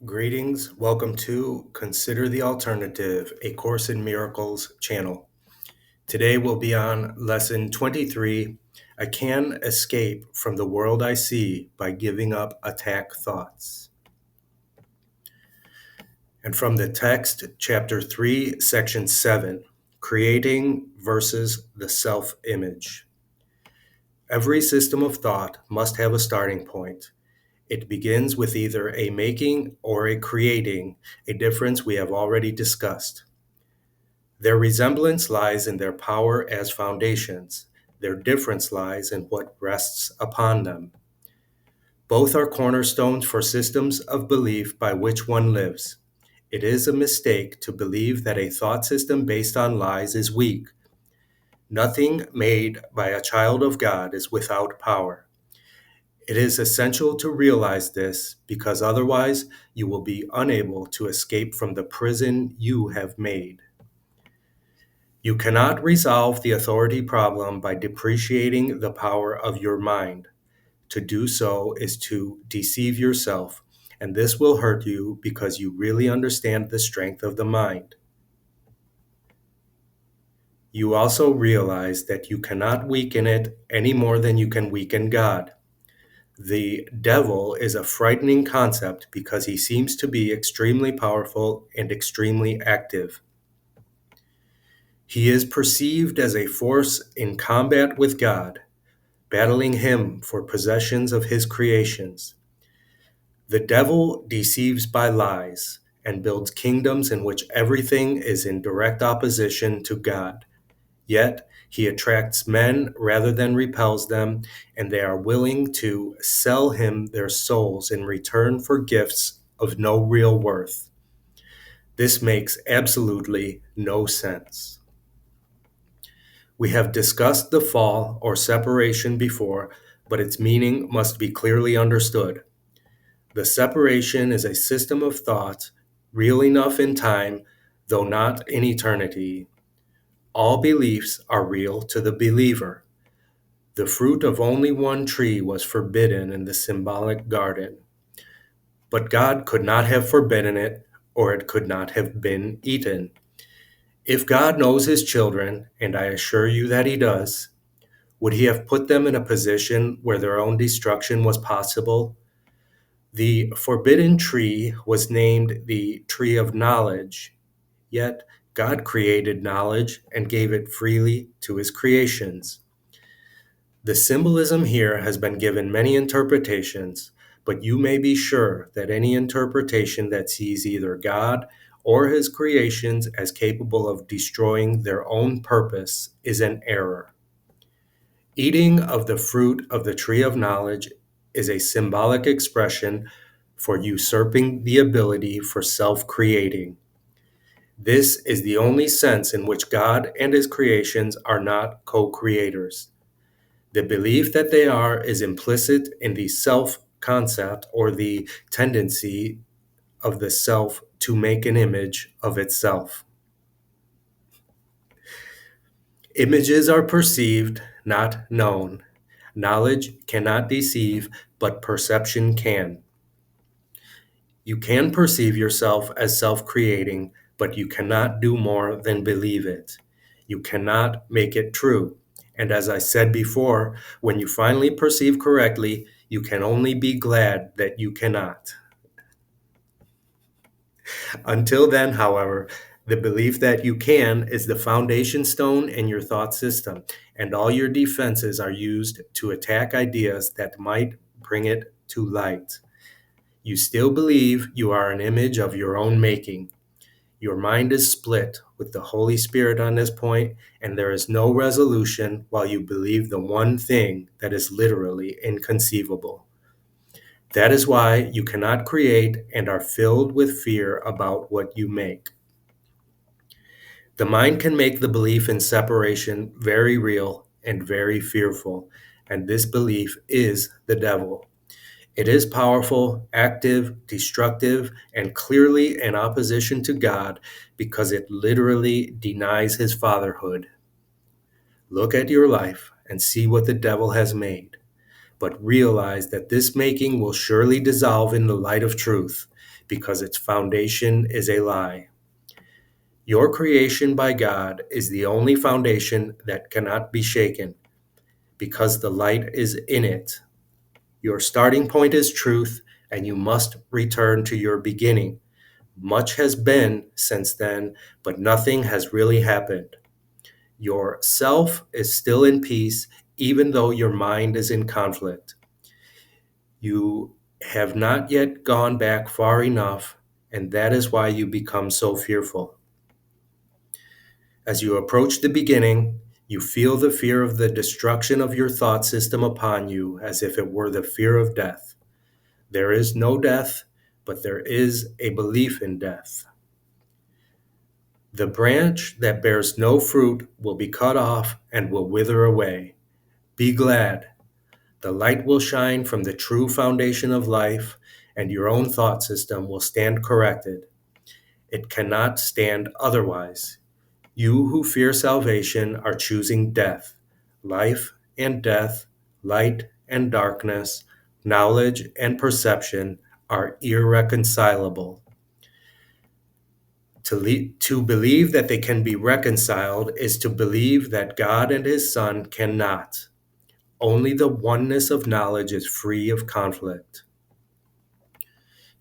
Greetings. Welcome to Consider the Alternative, a Course in Miracles channel. Today we'll be on Lesson 23. I can escape from the world I see by giving up attack thoughts. And from the text, Chapter 3, Section 7, Creating versus the Self-Image. Every system of thought must have a starting point. It begins with either a making or a creating, a difference we have already discussed. Their resemblance lies in their power as foundations. Their difference lies in what rests upon them. Both are cornerstones for systems of belief by which one lives. It is a mistake to believe that a thought system based on lies is weak. Nothing made by a child of God is without power. It is essential to realize this because otherwise you will be unable to escape from the prison you have made. You cannot resolve the authority problem by depreciating the power of your mind. To do so is to deceive yourself, and this will hurt you because you really understand the strength of the mind. You also realize that you cannot weaken it any more than you can weaken God. The devil is a frightening concept because he seems to be extremely powerful and extremely active. He is perceived as a force in combat with God, battling him for possessions of his creations. The devil deceives by lies and builds kingdoms in which everything is in direct opposition to God. Yet he attracts men rather than repels them, and they are willing to sell him their souls in return for gifts of no real worth. This makes absolutely no sense. We have discussed the fall or separation before, but its meaning must be clearly understood. The separation is a system of thought, real enough in time, though not in eternity. All beliefs are real to the believer. The fruit of only one tree was forbidden in the symbolic garden. But God could not have forbidden it, or it could not have been eaten. If God knows his children, and I assure you that he does, would he have put them in a position where their own destruction was possible? The forbidden tree was named the tree of knowledge, yet God created knowledge and gave it freely to his creations. The symbolism here has been given many interpretations, but you may be sure that any interpretation that sees either God or his creations as capable of destroying their own purpose is an error. Eating of the fruit of the tree of knowledge is a symbolic expression for usurping the ability for self-creating. This is the only sense in which God and his creations are not co-creators. The belief that they are is implicit in the self-concept or the tendency of the self to make an image of itself. Images are perceived, not known. Knowledge cannot deceive, but perception can. You can perceive yourself as self-creating, but you cannot do more than believe it. You cannot make it true. And as I said before, when you finally perceive correctly, you can only be glad that you cannot. Until then, however, the belief that you can is the foundation stone in your thought system, and all your defenses are used to attack ideas that might bring it to light. You still believe you are an image of your own making. Your mind is split with the Holy Spirit on this point, and there is no resolution while you believe the one thing that is literally inconceivable. That is why you cannot create and are filled with fear about what you make. The mind can make the belief in separation very real and very fearful, and this belief is the devil. It is powerful, active, destructive, and clearly in opposition to God because it literally denies his fatherhood. Look at your life and see what the devil has made, but realize that this making will surely dissolve in the light of truth because its foundation is a lie. Your creation by God is the only foundation that cannot be shaken, because the light is in it. Your starting point is truth, and you must return to your beginning. Much has been since then, but nothing has really happened. Your self is still in peace, even though your mind is in conflict. You have not yet gone back far enough, and that is why you become so fearful. As you approach the beginning, you feel the fear of the destruction of your thought system upon you as if it were the fear of death. There is no death, but there is a belief in death. The branch that bears no fruit will be cut off and will wither away. Be glad. The light will shine from the true foundation of life, and your own thought system will stand corrected. It cannot stand otherwise. You who fear salvation are choosing death. Life and death, light and darkness, knowledge and perception are irreconcilable. To believe that they can be reconciled is to believe that God and His Son cannot. Only the oneness of knowledge is free of conflict.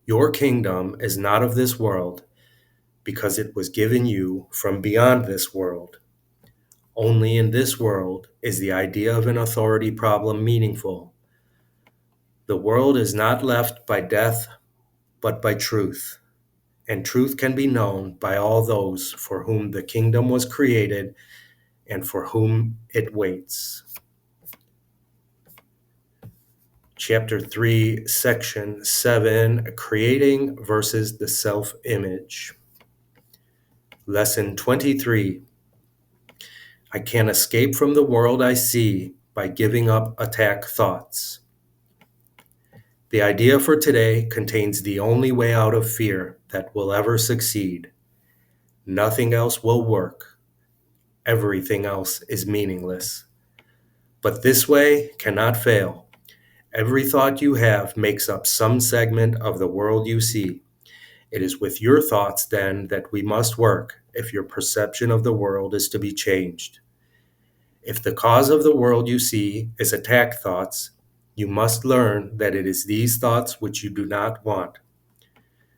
Your kingdom is not of this world, because it was given you from beyond this world. Only in this world is the idea of an authority problem meaningful. The world is not left by death, but by truth. And truth can be known by all those for whom the kingdom was created and for whom it waits. Chapter 3, Section 7, Creating versus the Self-Image. Lesson 23. I can escape from the world I see by giving up attack thoughts. The idea for today contains the only way out of fear that will ever succeed. Nothing else will work. Everything else is meaningless. But this way cannot fail. Every thought you have makes up some segment of the world you see. It is with your thoughts, then, that we must work if your perception of the world is to be changed. If the cause of the world you see is attack thoughts, you must learn that it is these thoughts which you do not want.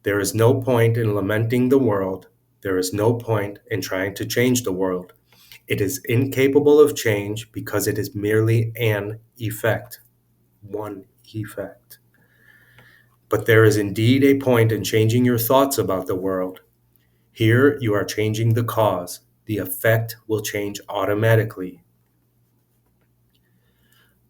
There is no point in lamenting the world. There is no point in trying to change the world. It is incapable of change because it is merely an effect. One effect. But there is indeed a point in changing your thoughts about the world. Here you are changing the cause. The effect will change automatically.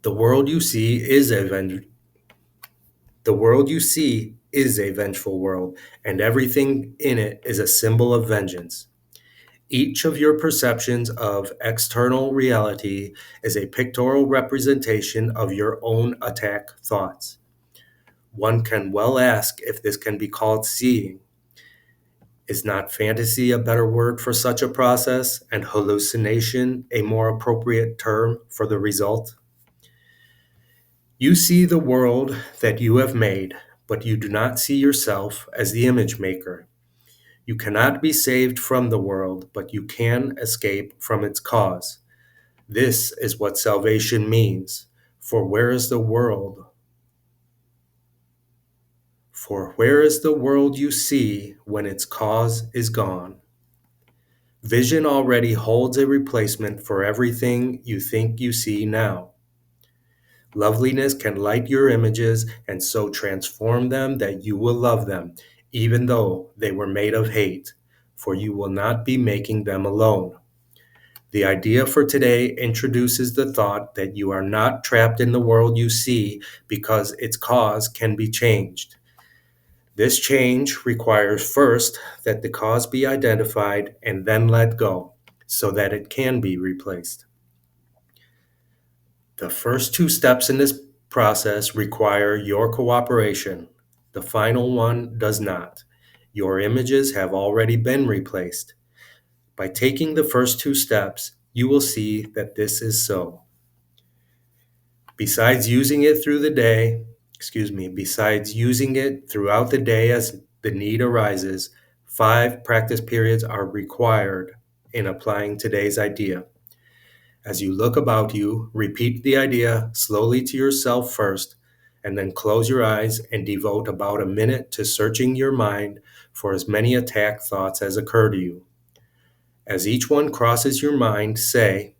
The world you see is a vengeful world, and everything in it is a symbol of vengeance. Each of your perceptions of external reality is a pictorial representation of your own attack thoughts. One can well ask if this can be called seeing. Is not fantasy a better word for such a process, and hallucination a more appropriate term for the result? You see the world that you have made, but you do not see yourself as the image maker. You cannot be saved from the world, but you can escape from its cause. This is what salvation means. For where is the world? For where is the world you see when its cause is gone? Vision already holds a replacement for everything you think you see now. Loveliness can light your images and so transform them that you will love them, even though they were made of hate, for you will not be making them alone. The idea for today introduces the thought that you are not trapped in the world you see because its cause can be changed. This change requires first that the cause be identified and then let go, so that it can be replaced. The first two steps in this process require your cooperation. The final one does not. Your images have already been replaced. By taking the first two steps, you will see that this is so. Besides using it throughout the day the need arises, 5 practice periods are required in applying today's idea. As you look about you, repeat the idea slowly to yourself first, and then close your eyes and devote about a minute to searching your mind for as many attack thoughts as occur to you. As each one crosses your mind, say,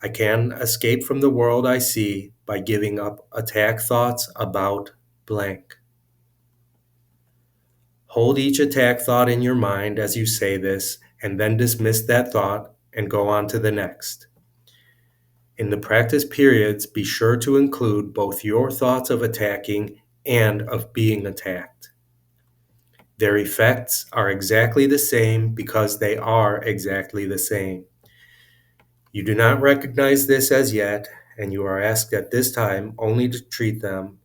I can escape from the world I see by giving up attack thoughts about blank. Hold each attack thought in your mind as you say this, and then dismiss that thought and go on to the next. In the practice periods, be sure to include both your thoughts of attacking and of being attacked. Their effects are exactly the same because they are exactly the same. You do not recognize this as yet, and you are asked at this time only to treat them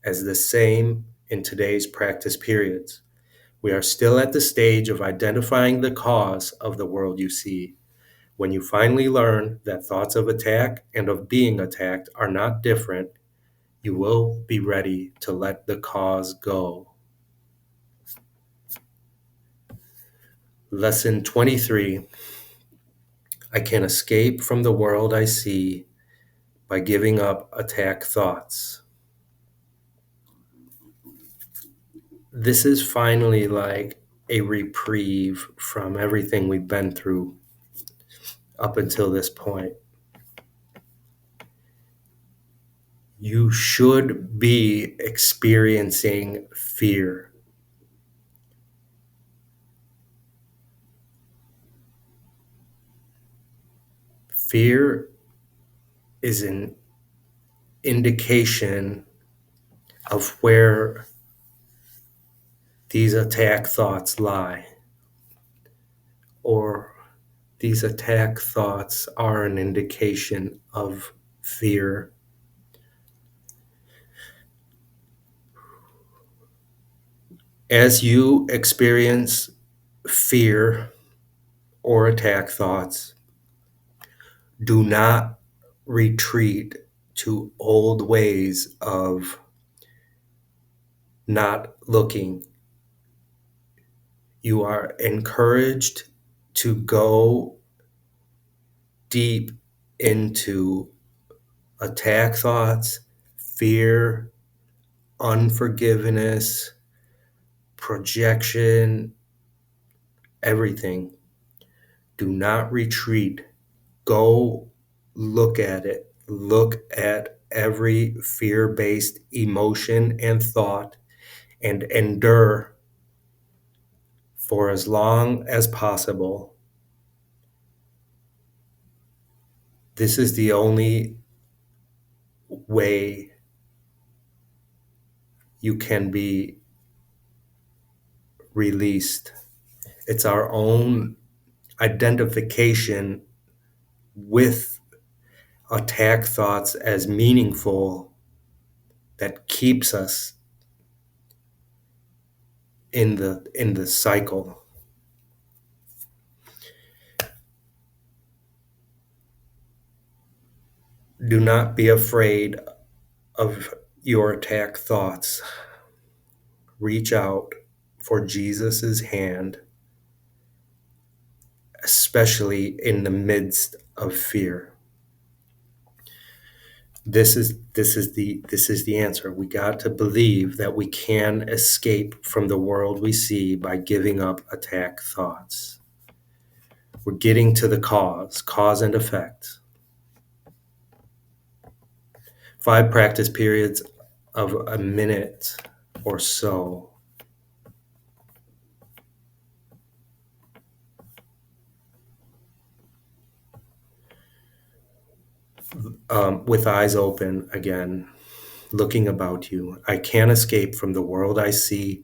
as the same in today's practice periods. We are still at the stage of identifying the cause of the world you see. When you finally learn that thoughts of attack and of being attacked are not different, you will be ready to let the cause go. Lesson 23. I can escape from the world I see by giving up attack thoughts. This is finally like a reprieve from everything we've been through up until this point. You should be experiencing fear. Fear is an indication of where these attack thoughts lie, or these attack thoughts are an indication of fear. As you experience fear or attack thoughts, do not retreat to old ways of not looking. You are encouraged to go deep into attack thoughts, fear, unforgiveness, projection, everything. Do not retreat. Go look at it. Look at every fear-based emotion and thought and endure for as long as possible. This is the only way you can be released. It's our own identification with attack thoughts as meaningful that keeps us in the cycle. Do not be afraid of your attack thoughts. Reach out for Jesus's hand, especially in the midst of fear. This is the answer. We got to believe that we can escape from the world we see by giving up attack thoughts. We're getting to the cause and effect. 5 practice periods of a minute or so. With eyes open again, looking about you. I can't escape from the world I see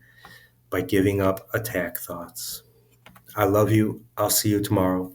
by giving up attack thoughts. I love you. I'll see you tomorrow.